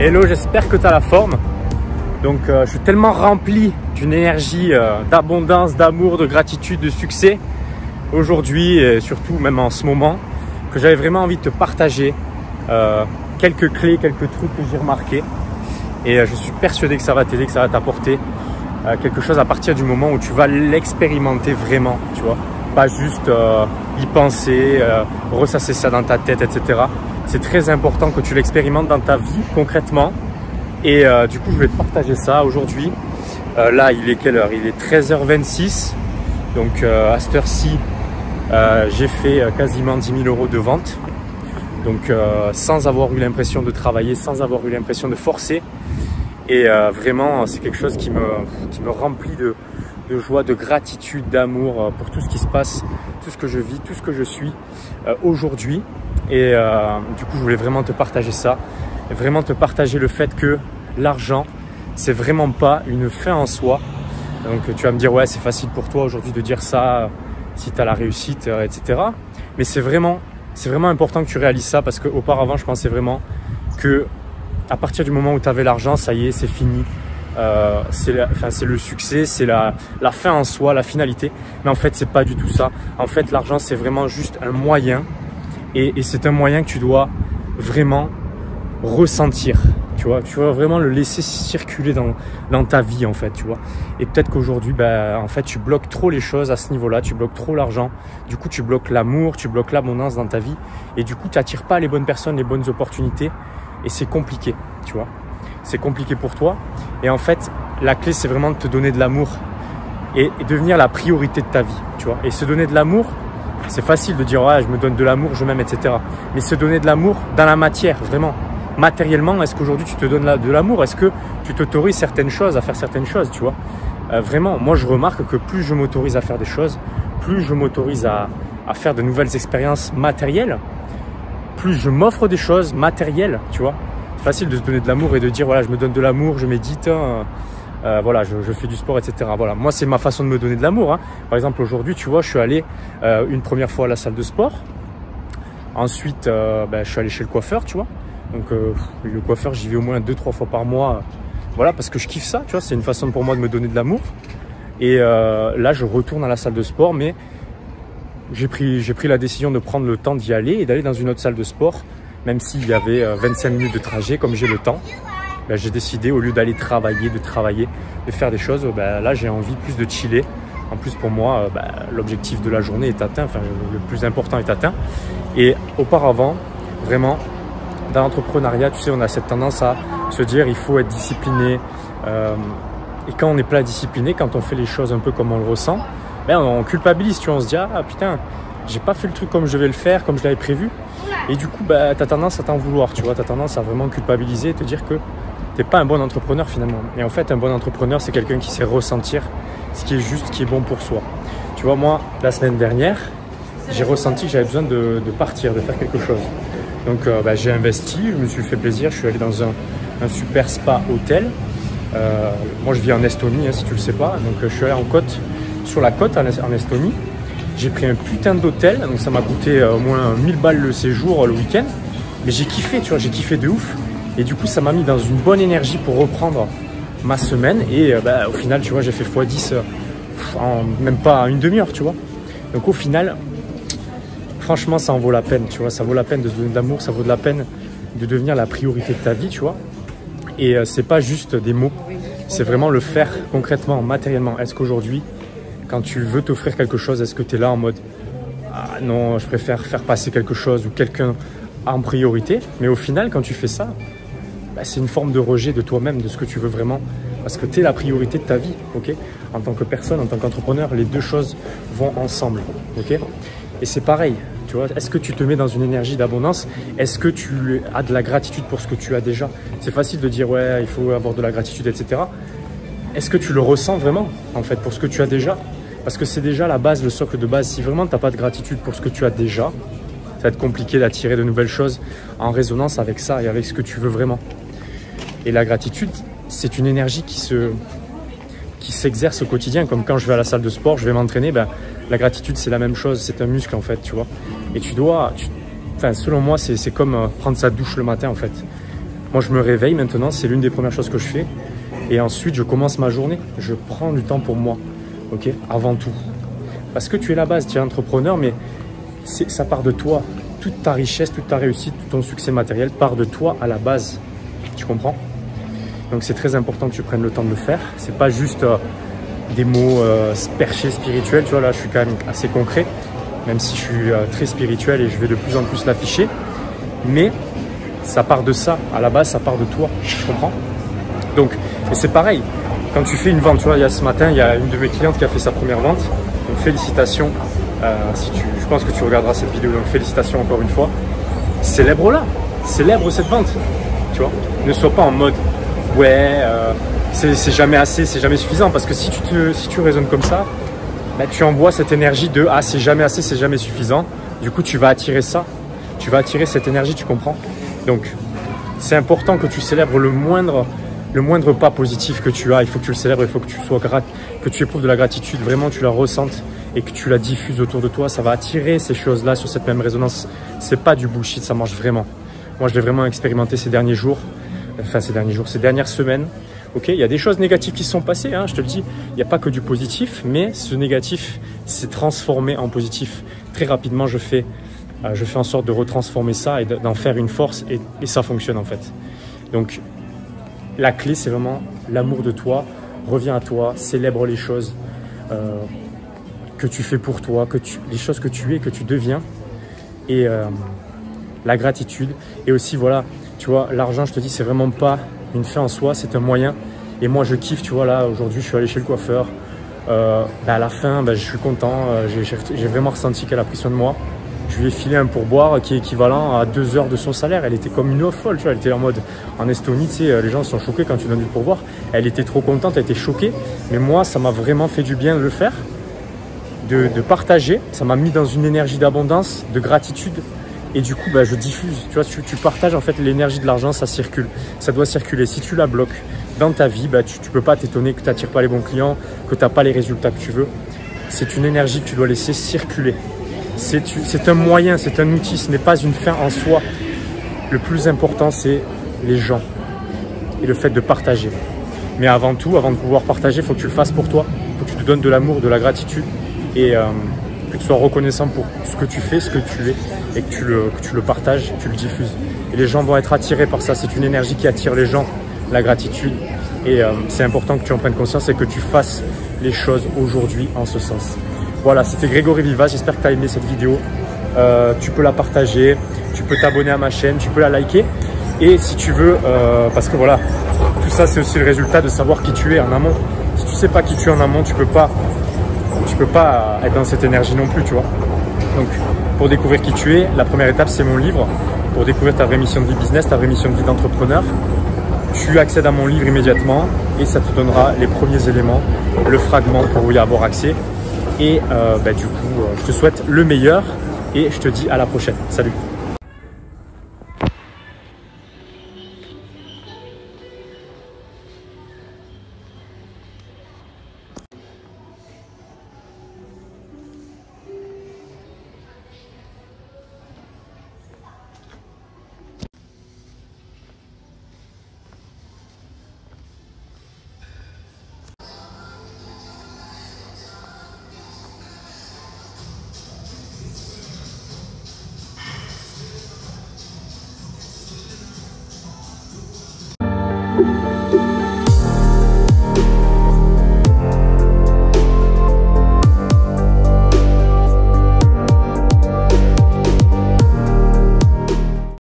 Hello, j'espère que tu as la forme. Donc je suis tellement rempli d'une énergie, d'abondance, d'amour, de gratitude, de succès aujourd'hui et surtout même en ce moment que j'avais vraiment envie de te partager quelques clés, quelques trucs que j'ai remarqués. Et je suis persuadé que ça va t'aider, que ça va t'apporter quelque chose à partir du moment où tu vas l'expérimenter vraiment, tu vois. Pas juste y penser, ressasser ça dans ta tête, etc. C'est très important que tu l'expérimentes dans ta vie concrètement. Et du coup, je vais te partager ça aujourd'hui. Là, il est quelle heure? Il est 13h26. Donc à cette heure-ci, j'ai fait quasiment 10 000 € de vente. Donc sans avoir eu l'impression de travailler, sans avoir eu l'impression de forcer. Et vraiment, c'est quelque chose qui me remplit de joie, de gratitude, d'amour pour tout ce qui se passe, tout ce que je vis, tout ce que je suis aujourd'hui. Et du coup, je voulais vraiment te partager ça. Et vraiment te partager le fait que l'argent, c'est vraiment pas une fin en soi. Donc tu vas me dire, ouais, c'est facile pour toi aujourd'hui de dire ça si tu as la réussite, etc. Mais c'est vraiment important que tu réalises ça parce qu'auparavant, je pensais vraiment que à partir du moment où tu avais l'argent, ça y est, c'est fini. C'est le succès, c'est la fin en soi, la finalité. Mais en fait, c'est pas du tout ça. En fait, l'argent, c'est vraiment juste un moyen. Et c'est un moyen que tu dois vraiment ressentir. Tu vois vraiment le laisser circuler dans ta vie, en fait, tu vois. Et peut-être qu'aujourd'hui, en fait, tu bloques trop les choses à ce niveau-là. Tu bloques trop l'argent. Du coup, tu bloques l'amour, tu bloques l'abondance dans ta vie. Et du coup, tu n'attires pas les bonnes personnes, les bonnes opportunités. Et c'est compliqué, tu vois. C'est compliqué pour toi. Et en fait, la clé, c'est vraiment de te donner de l'amour et devenir la priorité de ta vie, tu vois. Et se donner de l'amour, c'est facile de dire, ouais, je me donne de l'amour, je m'aime, etc. Mais se donner de l'amour dans la matière, vraiment. Matériellement, est-ce qu'aujourd'hui, tu te donnes de l'amour? Est-ce que tu t'autorises certaines choses, à faire certaines choses, tu vois? Vraiment, moi, je remarque que plus je m'autorise à faire des choses, plus je m'autorise à faire de nouvelles expériences matérielles, plus je m'offre des choses matérielles, tu vois. C'est facile de se donner de l'amour et de dire, voilà, je me donne de l'amour, je médite, voilà, je fais du sport, etc. Voilà, moi, c'est ma façon de me donner de l'amour, hein. Par exemple, aujourd'hui, tu vois, je suis allé une première fois à la salle de sport. Ensuite, je suis allé chez le coiffeur, tu vois. Donc, le coiffeur, j'y vais au moins 2-3 fois par mois. Voilà, parce que je kiffe ça, tu vois. C'est une façon pour moi de me donner de l'amour. Et là, je retourne à la salle de sport, mais j'ai pris la décision de prendre le temps d'y aller et d'aller dans une autre salle de sport, même s'il y avait 25 minutes de trajet, comme j'ai le temps. J'ai décidé, au lieu d'aller travailler, de faire des choses, là, j'ai envie plus de chiller. En plus, pour moi, l'objectif de la journée est atteint, enfin, le plus important est atteint. Et auparavant, vraiment, dans l'entrepreneuriat, tu sais, on a cette tendance à se dire il faut être discipliné. Et quand on n'est pas discipliné, quand on fait les choses un peu comme on le ressent, on culpabilise, tu vois, on se dit ah putain, j'ai pas fait le truc comme je vais le faire, comme je l'avais prévu. Et du coup, tu as tendance à t'en vouloir, tu vois, tu as tendance à vraiment culpabiliser et te dire que tu n'es pas un bon entrepreneur finalement. Et en fait, un bon entrepreneur, c'est quelqu'un qui sait ressentir ce qui est juste, ce qui est bon pour soi. Tu vois, moi, la semaine dernière, j'ai ressenti que j'avais besoin de partir, de faire quelque chose. Donc j'ai investi, je me suis fait plaisir, je suis allé dans un super spa hôtel. Moi je vis en Estonie, hein, si tu le sais pas. Donc je suis allé sur la côte en Estonie. J'ai pris un putain d'hôtel, donc ça m'a coûté au moins 1000 balles le séjour le week-end. Mais j'ai kiffé, tu vois, j'ai kiffé de ouf. Et du coup ça m'a mis dans une bonne énergie pour reprendre ma semaine. Et au final, tu vois, j'ai fait x10 en même pas une demi-heure, tu vois. Donc au final, franchement, ça en vaut la peine, tu vois. Ça vaut la peine de se donner de l'amour, ça vaut de la peine de devenir la priorité de ta vie, tu vois. Et c'est pas juste des mots, c'est vraiment le faire concrètement, matériellement. Est-ce qu'aujourd'hui, quand tu veux t'offrir quelque chose, est-ce que tu es là en mode ah non, je préfère faire passer quelque chose ou quelqu'un en priorité? Mais au final, quand tu fais ça, c'est une forme de rejet de toi-même, de ce que tu veux vraiment, parce que tu es la priorité de ta vie, ok? En tant que personne, en tant qu'entrepreneur, les deux choses vont ensemble, ok? Et c'est pareil. Tu vois, est-ce que tu te mets dans une énergie d'abondance? Est-ce que tu as de la gratitude pour ce que tu as déjà? C'est facile de dire ouais, il faut avoir de la gratitude, etc. Est-ce que tu le ressens vraiment, en fait, pour ce que tu as déjà? Parce que c'est déjà la base, le socle de base. Si vraiment tu n'as pas de gratitude pour ce que tu as déjà, ça va être compliqué d'attirer de nouvelles choses en résonance avec ça et avec ce que tu veux vraiment. Et la gratitude, c'est une énergie qui s'exerce au quotidien. Comme quand je vais à la salle de sport, je vais m'entraîner, la gratitude, c'est la même chose, c'est un muscle en fait, tu vois. Et selon moi, c'est comme prendre sa douche le matin en fait. Moi, je me réveille maintenant, c'est l'une des premières choses que je fais. Et ensuite, je commence ma journée. Je prends du temps pour moi, ok, avant tout. Parce que tu es la base, tu es entrepreneur, mais ça part de toi. Toute ta richesse, toute ta réussite, tout ton succès matériel part de toi à la base. Tu comprends? Donc, c'est très important que tu prennes le temps de le faire. C'est pas juste des mots perchés, spirituels. Tu vois, là, je suis quand même assez concret, même si je suis très spirituel et je vais de plus en plus l'afficher. Mais ça part de ça. À la base, ça part de toi. Tu comprends? Donc, et c'est pareil. Quand tu fais une vente, tu vois, ce matin, il y a une de mes clientes qui a fait sa première vente. Donc, félicitations. Je pense que tu regarderas cette vidéo. Donc, félicitations encore une fois. Célèbre-la. Célèbre cette vente. Tu vois? Ne sois pas en mode, ouais, c'est jamais assez, c'est jamais suffisant. Parce que si tu raisonnes comme ça, bah, tu envoies cette énergie de « ah, c'est jamais assez, c'est jamais suffisant ». Du coup, tu vas attirer ça. Tu vas attirer cette énergie, tu comprends? Donc, c'est important que tu célèbres le moindre pas positif que tu as. Il faut que tu le célèbres, il faut que tu sois que tu éprouves de la gratitude, vraiment tu la ressentes et que tu la diffuses autour de toi. Ça va attirer ces choses-là sur cette même résonance. C'est pas du bullshit, ça marche vraiment. Moi, je l'ai vraiment expérimenté ces derniers jours, ces dernières semaines. Ok, il y a des choses négatives qui se sont passées, hein, je te le dis. Il n'y a pas que du positif, mais ce négatif s'est transformé en positif. Très rapidement, je fais en sorte de retransformer ça et d'en faire une force et ça fonctionne en fait. Donc, la clé, c'est vraiment l'amour de toi. Reviens à toi, célèbre les choses que tu fais pour toi, les choses que tu es, que tu deviens. Et la gratitude. Et aussi, voilà, tu vois, l'argent, je te dis, c'est vraiment pas une fin en soi, c'est un moyen. Et moi, je kiffe, tu vois, là, aujourd'hui, je suis allé chez le coiffeur. À la fin, je suis content. J'ai vraiment ressenti qu'elle a pris soin de moi. Je lui ai filé un pourboire qui est équivalent à 2 heures de son salaire. Elle était comme une folle, tu vois. Elle était en mode, en Estonie, tu sais, les gens sont choqués quand tu donnes du pourboire. Elle était trop contente, elle était choquée. Mais moi, ça m'a vraiment fait du bien de le faire, de partager. Ça m'a mis dans une énergie d'abondance, de gratitude. Et du coup, je diffuse. Tu vois, tu partages en fait l'énergie de l'argent, ça circule. Ça doit circuler. Si tu la bloques dans ta vie, tu ne peux pas t'étonner que tu n'attires pas les bons clients, que tu n'as pas les résultats que tu veux. C'est une énergie que tu dois laisser circuler. C'est un moyen, c'est un outil, ce n'est pas une fin en soi. Le plus important, c'est les gens et le fait de partager. Mais avant tout, avant de pouvoir partager, il faut que tu le fasses pour toi. Il faut que tu te donnes de l'amour, de la gratitude et que tu sois reconnaissant pour ce que tu fais, ce que tu es et que tu le partages, tu le diffuses. Et les gens vont être attirés par ça. C'est une énergie qui attire les gens, la gratitude. Et c'est important que tu en prennes conscience et que tu fasses les choses aujourd'hui en ce sens. Voilà, c'était Grégory Vivas, j'espère que tu as aimé cette vidéo. Tu peux la partager, tu peux t'abonner à ma chaîne, tu peux la liker. Et si tu veux, parce que voilà, tout ça c'est aussi le résultat de savoir qui tu es en amont. Si tu ne sais pas qui tu es en amont, tu peux pas être dans cette énergie non plus, tu vois. Donc, pour découvrir qui tu es, la première étape c'est mon livre. Pour découvrir ta vraie mission de vie business, ta vraie mission de vie d'entrepreneur, tu accèdes à mon livre immédiatement et ça te donnera les premiers éléments, le fragment pour y avoir accès. Et du coup, je te souhaite le meilleur et je te dis à la prochaine. Salut!